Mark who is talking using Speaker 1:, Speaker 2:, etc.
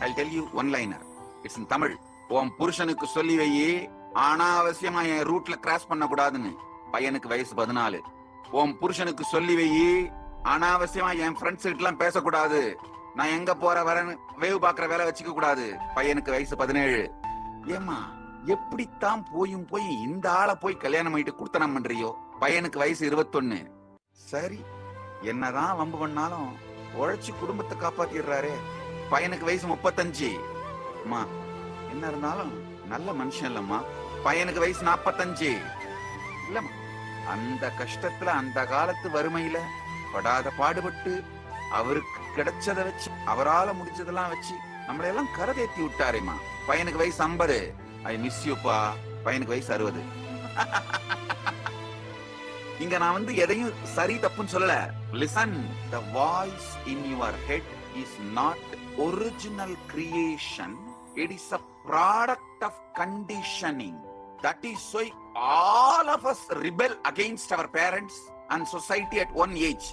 Speaker 1: I'll tell you one liner. It's in Tamil. உன் புருஷனுக்கு சொல்லி வையே அனாவசியமா என் ரூட்ல கிராஸ் பண்ண கூடாதுன்னு. பையனுக்கு வயசு 14. உன் புருஷனுக்கு சொல்லி வையே அனாவசியமா என் ஃப்ரெண்ட்ஸ் கிட்ட எல்லாம் பேசக்கூடாது. நான் எங்க போற வரேன்னு வேவு பாக்குற வேலை வச்சுக்க கூடாது. பையனுக்கு வயசு 17. ஏமா எப்படித்தான் போய் இந்த ஆளை போய் கல்யாணம் பண்ணிட்டு குடுத்தனம் பண்றியோ? பையனுக்கு வயசு 21. சரி, என்னதான் வம்பு பண்ணாலும் உழைச்சு குடும்பத்தை காப்பாத்திடுறாரு. பையனுக்கு வயசு 35. அம்மா என்ன இருந்தாலும் நல்ல மனுஷன் இல்லம்மா. பையனுக்கு வயசு 45. இல்லம்மா, அந்த கஷ்டத்துல அந்த காலத்து வறுமையில படாத பாடுபட்டு அவருக்கு கிடைச்சதை வச்சு அவரால முடிச்சதெல்லாம் வச்சு நம்மளை எல்லாம் கரதேத்தி விட்டாரேம்மா. பையனுக்கு வயசு 50. ஐ மிஸ் யூப்பா. பையனுக்கு வயசு 60. இங்க நான் எதையும் சரி தப்புன்னு சொல்லல. Listen, the voice in your head is not original creation. It is a product of conditioning. That is why all of us rebel against our parents and society at one age.